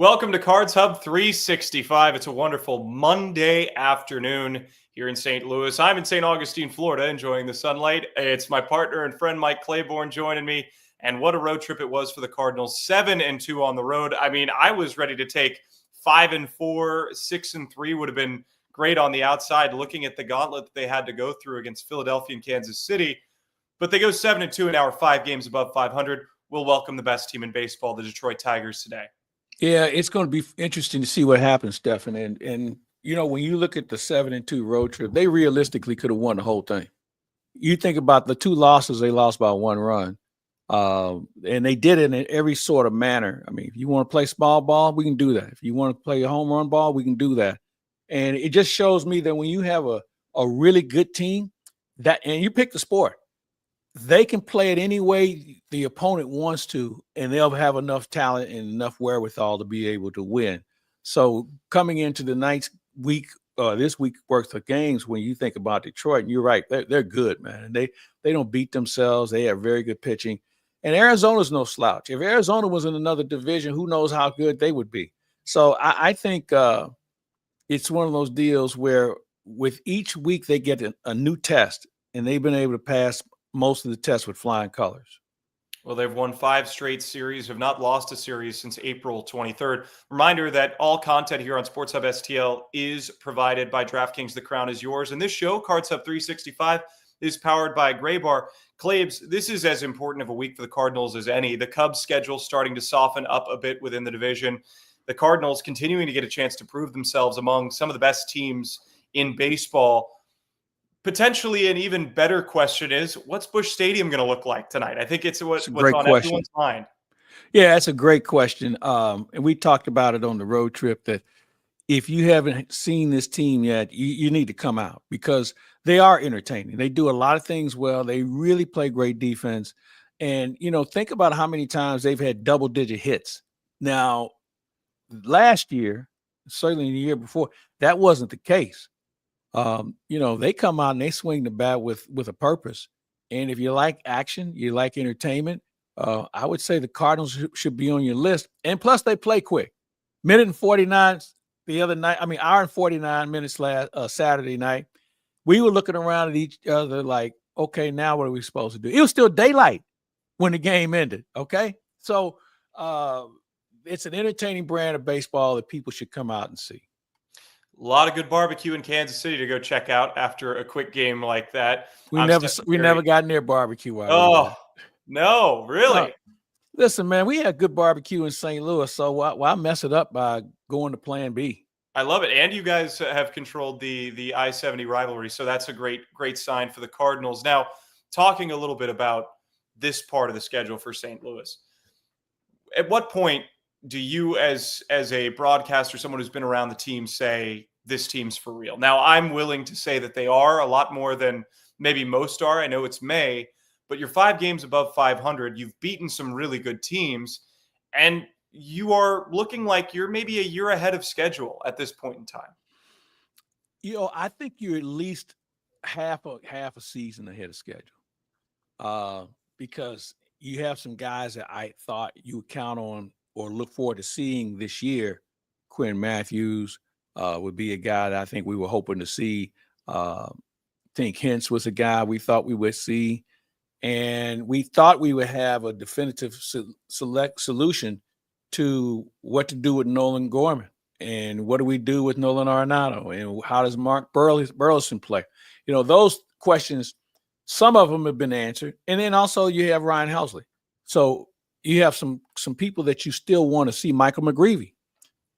Welcome to Cards Hub 365. It's a wonderful Monday afternoon here in St. Louis. I'm in St. Augustine, Florida, enjoying the sunlight. It's my partner and friend Mike Claiborne joining me. And what a road trip it was for the Cardinals. 7-2 on the road. I mean, I was ready to take 5-4, 6-3 would have been great on the outside, looking at the gauntlet that they had to go through against Philadelphia and Kansas City. But they go 7-2 and now are 5 games above 500. We'll welcome the best team in baseball, the Detroit Tigers, today. Yeah, it's going to be interesting to see what happens, Stefan. And you know, when you look at the 7-2 road trip, they realistically could have won the whole thing. You think about the 2 losses, they lost by 1 run. And they did it in every sort of manner. I mean, if you want to play small ball, we can do that. If you want to play a home run ball, we can do that. And it just shows me that when you have a really good team, and you pick the sport, they can play it any way the opponent wants to, and they'll have enough talent and enough wherewithal to be able to win. So coming into the this week worth of games, when you think about Detroit, and you're right, they're good, man. And they don't beat themselves. They have very good pitching. And Arizona's no slouch. If Arizona was in another division, who knows how good they would be. So I think it's one of those deals where with each week they get a new test, and they've been able to pass most of the tests with flying colors. Well, they've won 5 straight series, have not lost a series since April 23rd. Reminder that all content here on Sports Hub STL is provided by DraftKings. The crown is yours. And this show, Cards Hub 365, is powered by Gray Bar. Claibs, this is as important of a week for the Cardinals as any. The Cubs' schedule starting to soften up a bit within the division. The Cardinals continuing to get a chance to prove themselves among some of the best teams in baseball. Potentially an even better question is, what's Busch Stadium going to look like tonight? I think it's what's on everyone's mind. Yeah, that's a great question. And we talked about it on the road trip that if you haven't seen this team yet, you need to come out because they are entertaining. They do a lot of things well. They really play great defense. And, you know, think about how many times they've had double-digit hits. Now, last year, certainly the year before, that wasn't the case. You know, they come out and they swing the bat with a purpose. And if you like action, you like entertainment, I would say the Cardinals should be on your list. And plus, they play quick. Minute and 49 the other night. I mean, hour and 49 minutes last Saturday night. We were looking around at each other like, okay, now what are we supposed to do? It was still daylight when the game ended. Okay, so it's an entertaining brand of baseball that people should come out and see. A lot of good barbecue in Kansas City to go check out after a quick game like that. We never got near barbecue. No, really? No. Listen, man, we had good barbecue in St. Louis, so why mess it up by going to Plan B? I love it. And you guys have controlled the I-70 rivalry, so that's a great sign for the Cardinals. Now, talking a little bit about this part of the schedule for St. Louis, at what point do you, as a broadcaster, someone who's been around the team, say this team's for real? Now, I'm willing to say that they are a lot more than maybe most are. I know it's May, but you're 5 games above 500. You've beaten some really good teams, and you are looking like you're maybe a year ahead of schedule at this point in time. You know, I think you're at least half a season ahead of schedule, because you have some guys that I thought you would count on or look forward to seeing this year. Quinn Matthews would be a guy that I think we were hoping to see. Think Hintz was a guy we thought we would see. And we thought we would have a definitive solution to what to do with Nolan Gorman. And what do we do with Nolan Arenado? And how does Mark Burleson play? You know, those questions, some of them have been answered. And then also you have Ryan Helsley. So you have some people that you still want to see. Michael McGreevy.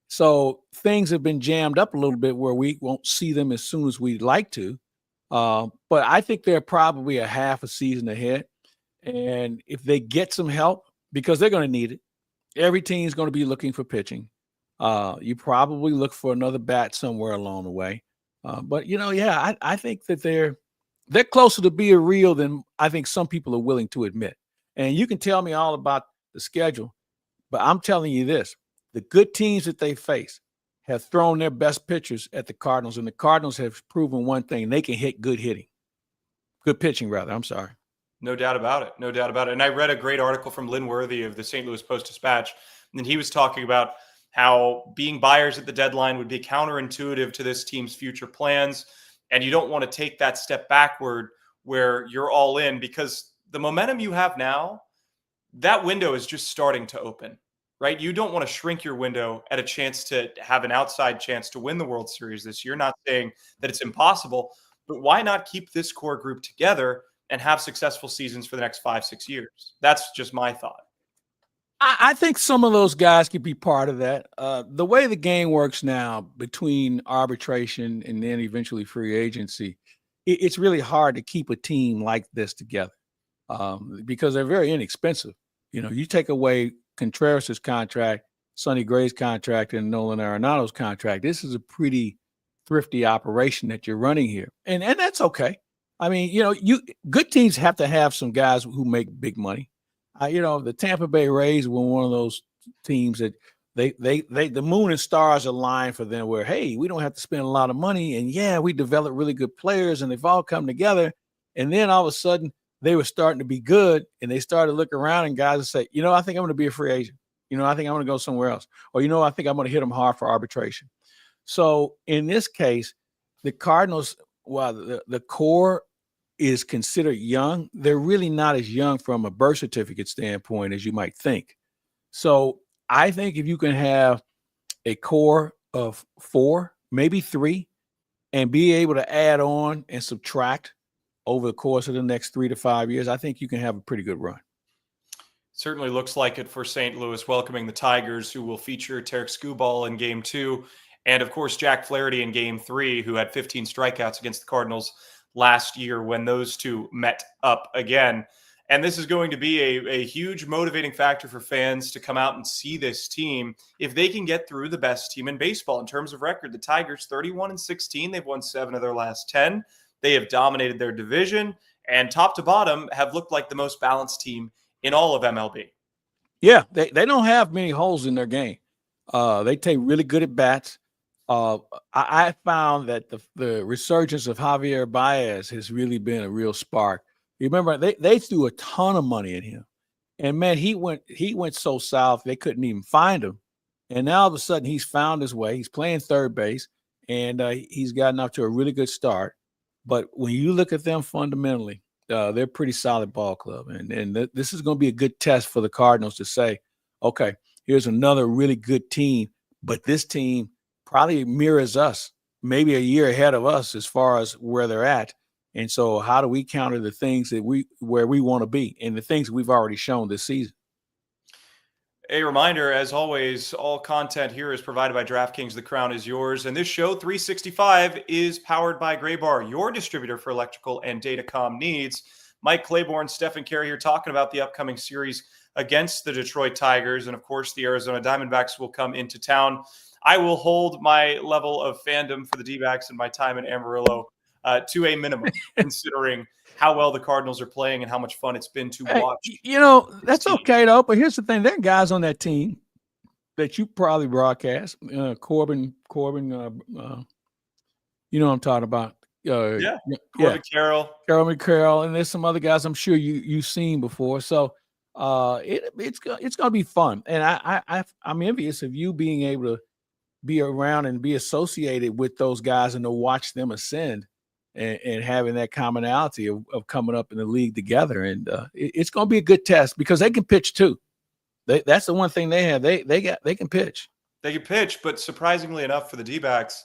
So things have been jammed up a little bit where we won't see them as soon as we'd like to. But I think they're probably a half a season ahead. And if they get some help, because they're going to need it, every team's going to be looking for pitching. You probably look for another bat somewhere along the way. But, you know, yeah, I think that they're closer to being real than I think some people are willing to admit. And you can tell me all about the schedule, but I'm telling you this, the good teams that they face have thrown their best pitchers at the Cardinals, and the Cardinals have proven one thing: they can hit good pitching, rather. I'm sorry. No doubt about it. No doubt about it. And I read a great article from Lynn Worthy of the St. Louis Post-Dispatch, and he was talking about how being buyers at the deadline would be counterintuitive to this team's future plans. And you don't want to take that step backward where you're all in, because the momentum you have now, that window is just starting to open, right? You don't want to shrink your window at a chance to have an outside chance to win the World Series this year. Not saying that it's impossible, but why not keep this core group together and have successful seasons for the next 5-6 years? That's just my thought. I think some of those guys could be part of that. The way the game works now between arbitration and then eventually free agency, it's really hard to keep a team like this together because they're very inexpensive. You take away Contreras' contract, Sonny Gray's contract, and Nolan Arenado's contract. This is a pretty thrifty operation that you're running here. And that's okay. I mean, good teams have to have some guys who make big money. The Tampa Bay Rays were one of those teams that the moon and stars align for them where, hey, we don't have to spend a lot of money. And yeah, we develop really good players and they've all come together. And then all of a sudden they were starting to be good and they started to look around and guys would say, I think I'm going to be a free agent. I think I'm going to go somewhere else. Or, I think I'm going to hit them hard for arbitration. So in this case, the Cardinals, while the core is considered young, they're really not as young from a birth certificate standpoint as you might think. So I think if you can have a core of 4, maybe 3, and be able to add on and subtract over the course of the next 3 to 5 years, I think you can have a pretty good run. Certainly looks like it for St. Louis, welcoming the Tigers, who will feature Tarek Skubal in Game 2, and of course Jack Flaherty in Game 3, who had 15 strikeouts against the Cardinals last year when those two met up again. And this is going to be a huge motivating factor for fans to come out and see this team if they can get through the best team in baseball. In terms of record, the Tigers 31-16, they've won 7 of their last 10. They have dominated their division and top to bottom have looked like the most balanced team in all of MLB. Yeah, they don't have many holes in their game. They take really good at bats. I found that the resurgence of Javier Baez has really been a real spark. You remember they threw a ton of money at him, and man, he went so south they couldn't even find him. And now all of a sudden he's found his way. He's playing third base, and he's gotten off to a really good start. But when you look at them fundamentally, they're a pretty solid ball club, and this is going to be a good test for the Cardinals to say, okay, here's another really good team, but this team probably mirrors us, maybe a year ahead of us as far as where they're at. And so how do we counter the things where we want to be and the things we've already shown this season? A reminder, as always, all content here is provided by DraftKings. The crown is yours. And this show, 365, is powered by Gray Bar, your distributor for electrical and datacom needs. Mike Claiborne, Stefan Caray here talking about the upcoming series against the Detroit Tigers. And of course, the Arizona Diamondbacks will come into town. I will hold my level of fandom for the D-backs and my time in Amarillo to a minimum, considering how well the Cardinals are playing and how much fun it's been to watch. That's okay, though. But here's the thing. There are guys on that team that you probably broadcast. Corbin, you know what I'm talking about. Corbin Carroll. And there's some other guys I'm sure you've seen before. So it's going to be fun. And I'm envious of you being able to be around and be associated with those guys and to watch them ascend and having that commonality of coming up in the league together. And it's going to be a good test because they can pitch too. That's the one thing they have. They can pitch. They can pitch, but surprisingly enough for the D-backs,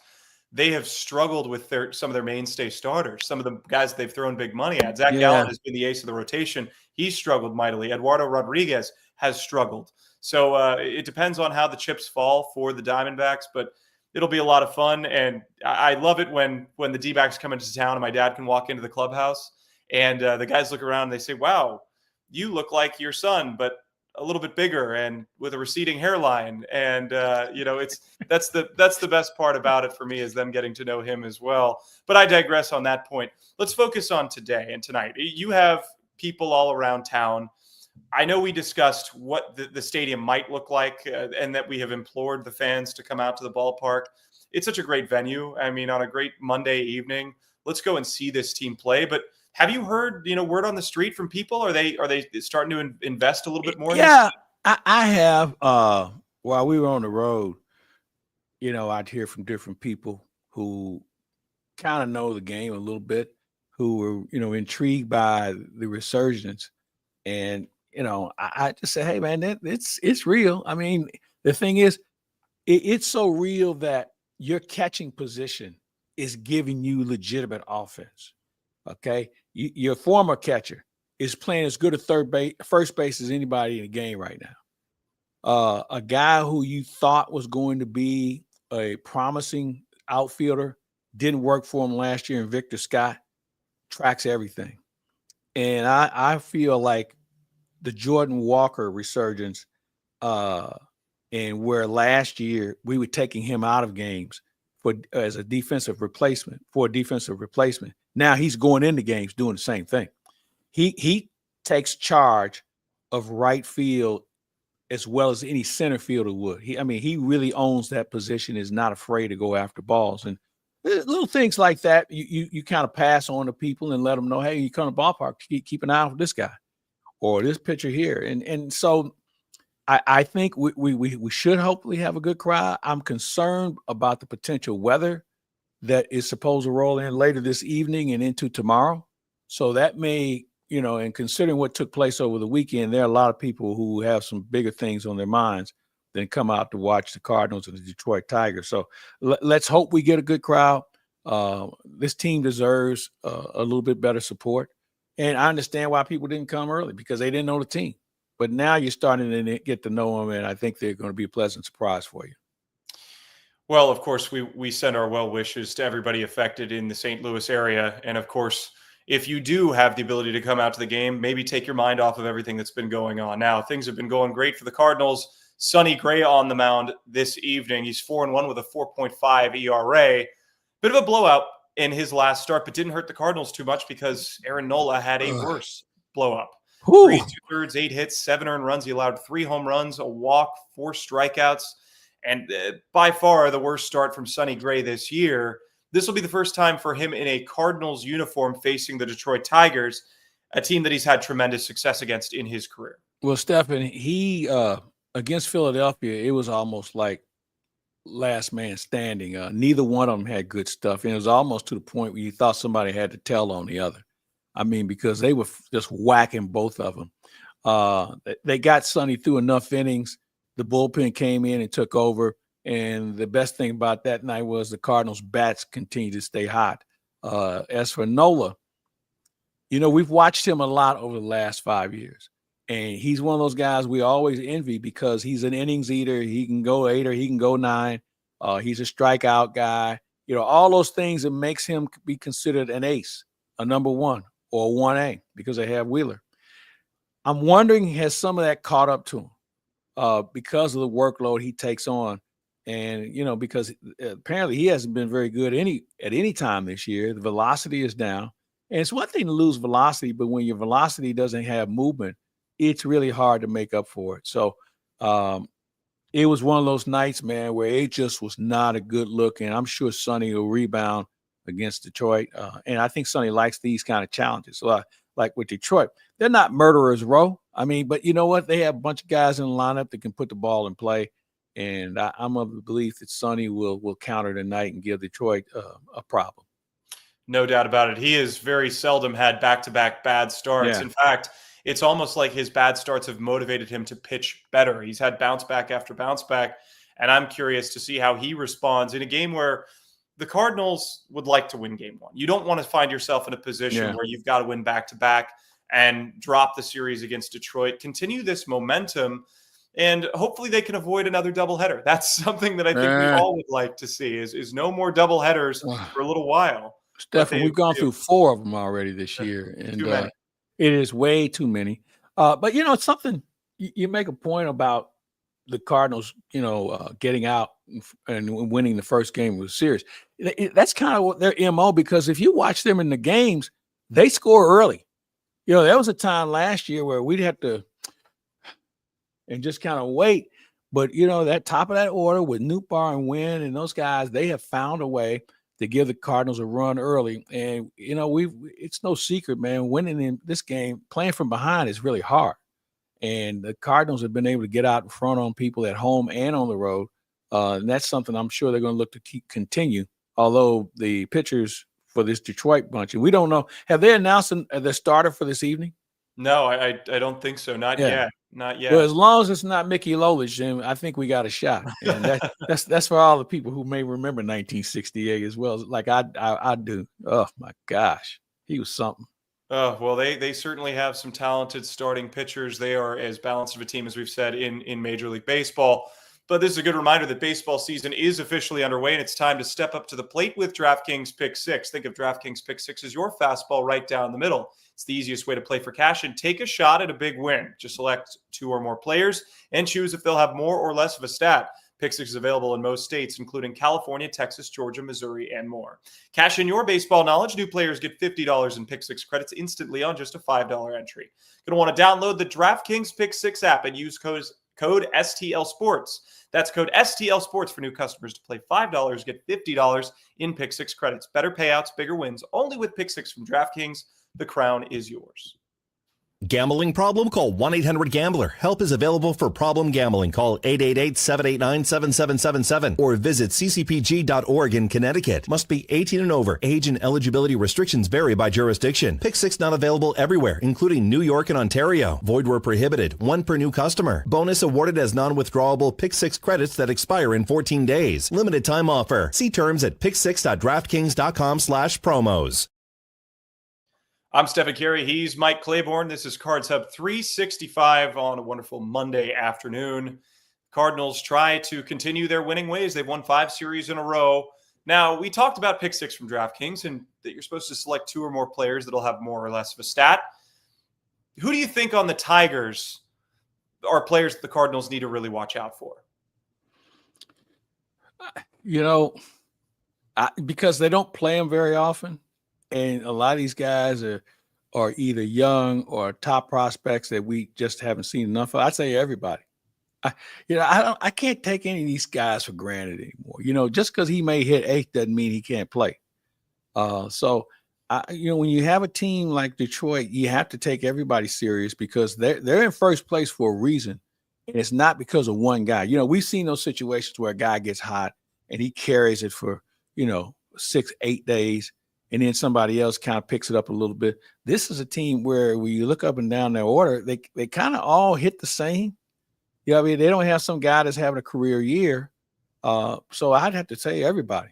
they have struggled with some of their mainstay starters, some of the guys they've thrown big money at. Zach Gallen has been the ace of the rotation. He's struggled mightily. Eduardo Rodriguez has struggled. So it depends on how the chips fall for the Diamondbacks, but it'll be a lot of fun. And I love it when the D-backs come into town and my dad can walk into the clubhouse and the guys look around and they say, wow, you look like your son, but a little bit bigger and with a receding hairline. And, that's the best part about it for me is them getting to know him as well. But I digress on that point. Let's focus on today and tonight. You have people all around town. I know we discussed what the stadium might look like and that we have implored the fans to come out to the ballpark. It's such a great venue. I mean, on a great Monday evening, let's go and see this team play. But have you heard, word on the street from people? Are they starting to invest a little bit more? Yeah, I have. While we were on the road, I'd hear from different people who kind of know the game a little bit, who were, intrigued by the resurgence. And, I just say, hey, man, it's real. I mean, the thing is, it's so real that your catching position is giving you legitimate offense. Okay. Your former catcher is playing as good at first base as anybody in the game right now. A guy who you thought was going to be a promising outfielder didn't work for him last year, and Victor Scott tracks everything. And I feel like the Jordan Walker resurgence, and where last year we were taking him out of games as a defensive replacement. Now he's going into games doing the same thing. He takes charge of right field as well as any center fielder would. He really owns that position, is not afraid to go after balls. And little things like that, you kind of pass on to people and let them know, hey, you come to the ballpark, keep an eye on this guy or this pitcher here. And so I think we should hopefully have a good crowd. I'm concerned about the potential weather that is supposed to roll in later this evening and into tomorrow. So that may, and considering what took place over the weekend, there are a lot of people who have some bigger things on their minds than come out to watch the Cardinals and the Detroit Tigers. So let's hope we get a good crowd. This team deserves a little bit better support. And I understand why people didn't come early, because they didn't know the team. But now you're starting to get to know them, and I think they're going to be a pleasant surprise for you. Well, of course, we send our well wishes to everybody affected in the St. Louis area. And of course, if you do have the ability to come out to the game, maybe take your mind off of everything that's been going on. Now, things have been going great for the Cardinals. Sonny Gray on the mound this evening. He's 4-1 with a 4.5 ERA. Bit of a blowout in his last start, but didn't hurt the Cardinals too much because Aaron Nola had a worse blow up. 3 2/3, 8 hits, 7 earned runs. He allowed 3 home runs, a walk, 4 strikeouts, and by far the worst start from Sonny Gray this year. This will be the first time for him in a Cardinals uniform facing the Detroit Tigers, a team that he's had tremendous success against in his career. Well, Stefan, he against Philadelphia, it was almost like last man standing. Neither one of them had good stuff, and it was almost to the point where you thought somebody had to tell on the other. I mean, because they were just whacking both of them. They got Sonny through enough innings. The bullpen came in and took over. And the best thing about that night was the Cardinals' bats continued to stay hot. As for Nola, we've watched him a lot over the last 5 years. And he's one of those guys we always envy because he's an innings eater. He can go 8 or he can go 9. He's a strikeout guy. All those things that makes him be considered an ace, a number 1 or a 1A because they have Wheeler. I'm wondering, has some of that caught up to him because of the workload he takes on? And, because apparently he hasn't been very good at any time this year. The velocity is down. And it's one thing to lose velocity, but when your velocity doesn't have movement, it's really hard to make up for it. So it was one of those nights, man, where it just was not a good look. And I'm sure Sonny will rebound against Detroit. And I think Sonny likes these kind of challenges. So like with Detroit, they're not murderers row. I mean, but you know what? They have a bunch of guys in the lineup that can put the ball in play. And I'm of the belief that Sonny will counter tonight and give Detroit a problem. No doubt about it. He has very seldom had back-to-back bad starts. Yeah. In fact, it's almost like his bad starts have motivated him to pitch better. He's had bounce back after bounce back, and I'm curious to see how he responds in a game where the Cardinals would like to win game 1. You don't want to find yourself in a position where you've got to win back-to-back and drop the series against Detroit. Continue this momentum, and hopefully they can avoid another doubleheader. That's something that I think we all would like to see is no more doubleheaders for a little while. Stefan, we've gone through 4 of them already this year, and it is way too many. But, it's something you make a point about the Cardinals, getting out and winning the first game of the series. That's kind of what their MO, because if you watch them in the games, they score early. There was a time last year where we'd have to and just kind of wait. But, that top of that order with Nootbaar and Wynn and those guys, they have found a way to give the Cardinals a run early. And, it's no secret, man, winning in this game, playing from behind is really hard. And the Cardinals have been able to get out in front on people at home and on the road. And that's something I'm sure they're going to look to continue. Although the pitchers for this Detroit bunch, and we don't know, have they announced the starter for this evening? No, I don't think so. Not yet. Not yet. Well, as long as it's not Mickey Lolich, then I think we got a shot. And that's for all the people who may remember 1968 as well. Like I do. Oh my gosh, he was something. Oh, well, they certainly have some talented starting pitchers. They are as balanced of a team as we've said in Major League Baseball. But this is a good reminder that baseball season is officially underway, and it's time to step up to the plate with DraftKings Pick 6. Think of DraftKings Pick 6 as your fastball right down the middle. It's the easiest way to play for cash and take a shot at a big win. Just select 2 or more players and choose if they'll have more or less of a stat. Pick 6 is available in most states, including California, Texas, Georgia, Missouri, and more. Cash in your baseball knowledge. New players get $50 in Pick 6 credits instantly on just a $5 entry. You're going to want to download the DraftKings Pick 6 app and use code STL Sports. That's code STL Sports for new customers to play $5, get $50 in Pick 6 credits. Better payouts, bigger wins, only with Pick 6 from DraftKings. The crown is yours. Gambling problem? Call 1-800-GAMBLER. Help is available for problem gambling. Call 888-789-7777 or visit ccpg.org in Connecticut. Must be 18 and over. Age and eligibility restrictions vary by jurisdiction. Pick 6 not available everywhere, including New York and Ontario. Void where prohibited. 1 per new customer. Bonus awarded as non-withdrawable Pick 6 credits that expire in 14 days. Limited time offer. See terms at pick6.draftkings.com/promos. I'm Stefan Caray. He's Mike Claiborne. This is Cards Hub 365 on a wonderful Monday afternoon. Cardinals try to continue their winning ways. They've won 5 series in a row. Now, we talked about Pick 6 from DraftKings and that you're supposed to select 2 or more players that'll have more or less of a stat. Who do you think on the Tigers are players that the Cardinals need to really watch out for? Because they don't play them very often. And a lot of these guys are either young or top prospects that we just haven't seen enough of. I'd say everybody. I can't take any of these guys for granted anymore. Just because he may hit 8 doesn't mean he can't play. When you have a team like Detroit, you have to take everybody serious because they're in first place for a reason, and it's not because of one guy. We've seen those situations where a guy gets hot and he carries it for 6-8 days. And then somebody else kind of picks it up a little bit. This is a team where when you look up and down their order, they kind of all hit the same. They don't have some guy that's having a career year. So I'd have to say everybody.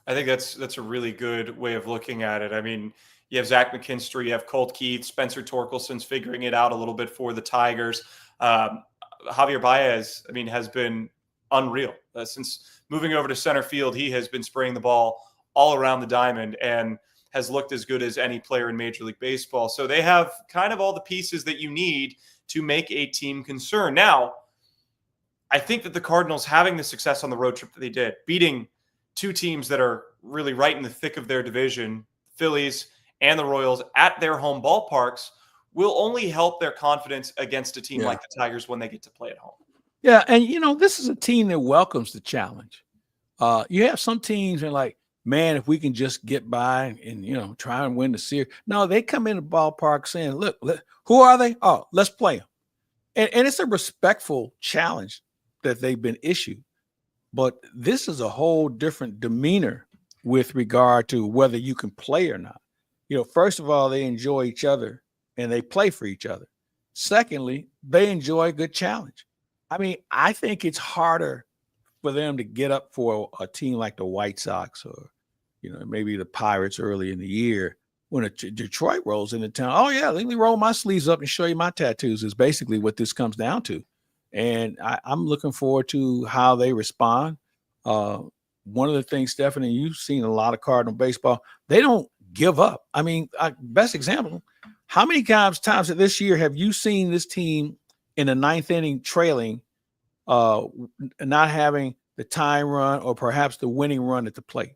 I think that's a really good way of looking at it. I mean, you have Zach McKinstry, you have Colt Keith, Spencer Torkelson's figuring it out a little bit for the Tigers. Javier Baez, has been unreal. Since moving over to center field, he has been spraying the ball all around the diamond and has looked as good as any player in Major League Baseball. So they have kind of all the pieces that you need to make a team concern. Now, I think that the Cardinals having the success on the road trip that they did, beating 2 teams that are really right in the thick of their division, Phillies and the Royals at their home ballparks, will only help their confidence against a team like the Tigers when they get to play at home. Yeah, and this is a team that welcomes the challenge. You have some teams that are like, man, if we can just get by and, try and win the series. No, they come in the ballpark saying, look, who are they? Oh, let's play them. And it's a respectful challenge that they've been issued. But this is a whole different demeanor with regard to whether you can play or not. First of all, they enjoy each other and they play for each other. Secondly, they enjoy a good challenge. I think it's harder for them to get up for a team like the White Sox or, maybe the Pirates early in the year when Detroit rolls into town. Oh, yeah, let me roll my sleeves up and show you my tattoos is basically what this comes down to. And I'm looking forward to how they respond. One of the things, Stefan, and you've seen a lot of Cardinal baseball, they don't give up. Best example, how many times this year have you seen this team in the 9th inning trailing, not having the time run or perhaps the winning run at the plate?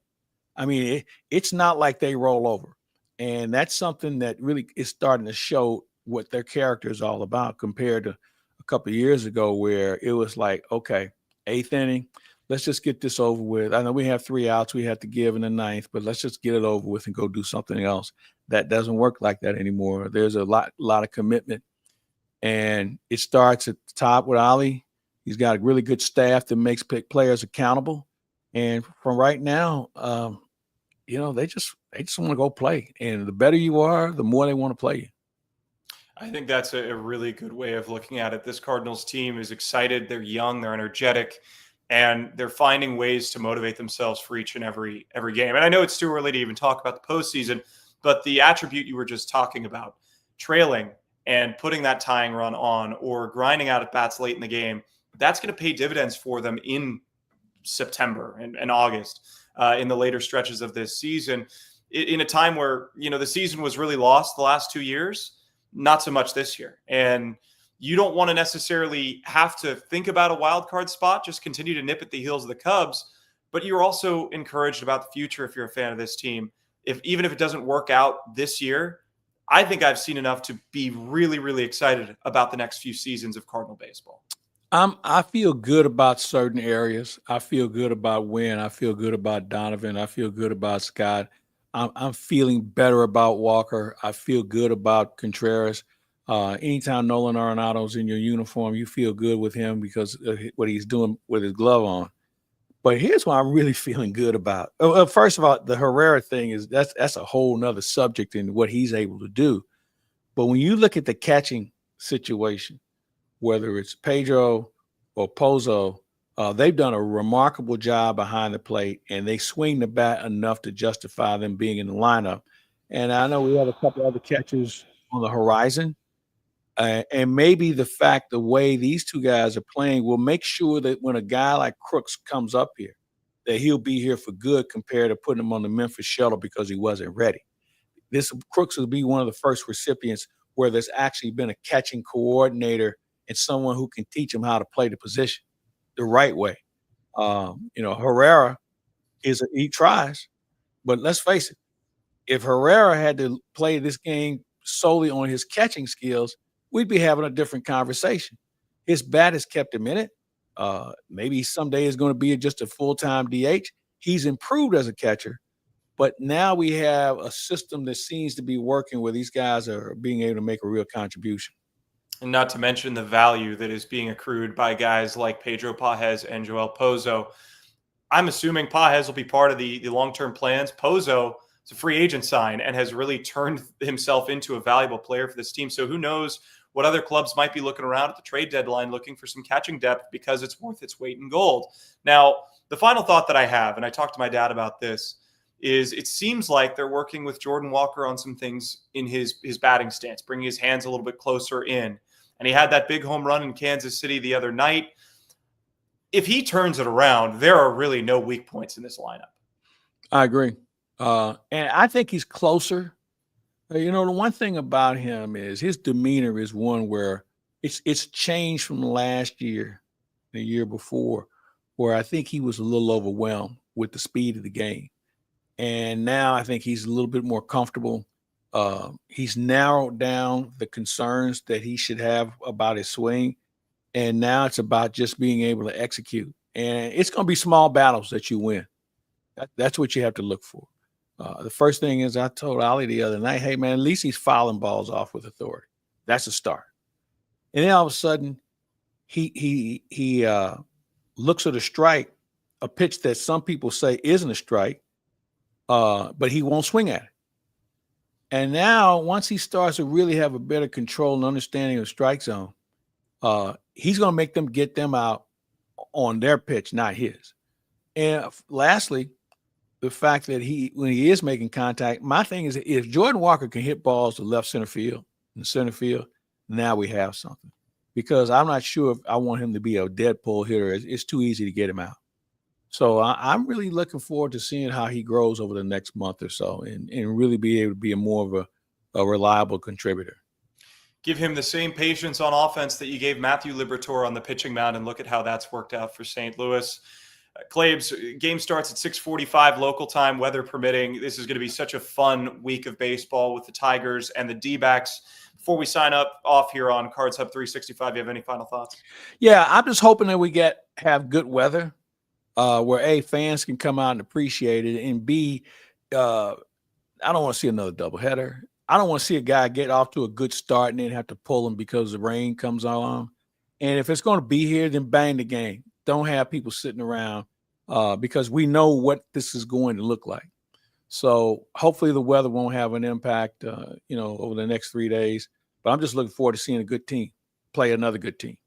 It's not like they roll over. And that's something that really is starting to show what their character is all about compared to a couple of years ago where it was like, okay, 8th inning, let's just get this over with. I know we have 3 outs we have to give in the 9th, but let's just get it over with and go do something else. That doesn't work like that anymore. There's a lot of commitment. And it starts at the top with Ali. He's got a really good staff that makes players accountable. And from right now, they just want to go play. And the better you are, the more they want to play you. I think that's a really good way of looking at it. This Cardinals team is excited. They're young. They're energetic. And they're finding ways to motivate themselves for each and every game. And I know it's too early to even talk about the postseason, but the attribute you were just talking about, trailing and putting that tying run on or grinding out at bats late in the game, that's going to pay dividends for them in September and August, in the later stretches of this season, in a time where, the season was really lost the last 2 years, not so much this year. And you don't want to necessarily have to think about a wild card spot, just continue to nip at the heels of the Cubs. But you're also encouraged about the future if you're a fan of this team. Even if it doesn't work out this year, I think I've seen enough to be really, really excited about the next few seasons of Cardinal baseball. I feel good about certain areas. I feel good about Wynn. I feel good about Donovan. I feel good about Scott. I'm feeling better about Walker. I feel good about Contreras. Anytime Nolan Arenado's in your uniform, you feel good with him because of what he's doing with his glove on. But here's what I'm really feeling good about. First of all, the Herrera thing that's a whole nother subject in what he's able to do. But when you look at the catching situation, whether it's Pedro or Pozo, they've done a remarkable job behind the plate, and they swing the bat enough to justify them being in the lineup. And I know we have a couple other catchers on the horizon. And maybe the way these two guys are playing will make sure that when a guy like Crooks comes up here, that he'll be here for good compared to putting him on the Memphis shuttle because he wasn't ready. Crooks will be one of the first recipients where there's actually been a catching coordinator and someone who can teach him how to play the position the right way. Herrera he tries, but let's face it, if Herrera had to play this game solely on his catching skills, we'd be having a different conversation. His bat has kept him in it. Maybe someday is going to be just a full-time DH. He's improved as a catcher, but now we have a system that seems to be working where these guys are being able to make a real contribution. And not to mention the value that is being accrued by guys like Pedro Pages and Joel Pozo. I'm assuming Pages will be part of the long-term plans. Pozo is a free agent sign and has really turned himself into a valuable player for this team. So who knows what other clubs might be looking around at the trade deadline looking for some catching depth because it's worth its weight in gold. Now, the final thought that I have, and I talked to my dad about this, is it seems like they're working with Jordan Walker on some things in his batting stance, bringing his hands a little bit closer in. And he had that big home run in Kansas City the other night. If he turns it around, there are really no weak points in this lineup. I agree. And I think he's closer. The one thing about him is his demeanor is one where it's changed from last year, the year before, where I think he was a little overwhelmed with the speed of the game. And now I think he's a little bit more comfortable. He's narrowed down the concerns that he should have about his swing. And now it's about just being able to execute. And it's going to be small battles that you win. That's what you have to look for. The first thing is I told Ollie the other night, hey, man, at least he's fouling balls off with authority. That's a start. And then all of a sudden, he looks at a strike, a pitch that some people say isn't a strike, but he won't swing at it. And now, once he starts to really have a better control and understanding of strike zone, he's going to make them get them out on their pitch, not his. And lastly, the fact that when he is making contact, my thing is if Jordan Walker can hit balls to left center field and center field, now we have something. Because I'm not sure if I want him to be a Deadpool hitter. It's too easy to get him out. So I'm really looking forward to seeing how he grows over the next month or so and really be able to be more of a reliable contributor. Give him the same patience on offense that you gave Matthew Liberatore on the pitching mound and look at how that's worked out for St. Louis. Claibs, game starts at 6:45 local time, weather permitting. This is going to be such a fun week of baseball with the Tigers and the D-backs. Before we sign off here on Cards Hub 365, do you have any final thoughts? Yeah, I'm just hoping that we have good weather where A, fans can come out and appreciate it, and B, I don't want to see another doubleheader. I don't want to see a guy get off to a good start and then have to pull him because the rain comes on. And if it's going to be here, then bang the game. Don't have people sitting around because we know what this is going to look like. So hopefully the weather won't have an impact, over the next 3 days. But I'm just looking forward to seeing a good team play another good team.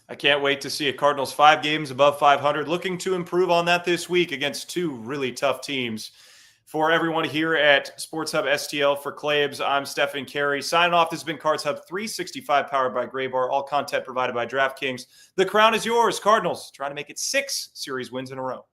I can't wait to see a Cardinals 5 games above 500, looking to improve on that this week against 2 really tough teams. For everyone here at Sports Hub STL, for Claibs, I'm Stefan Caray. Signing off, this has been Cards Hub 365, powered by Gray Bar. All content provided by DraftKings. The crown is yours. Cardinals trying to make it 6 series wins in a row.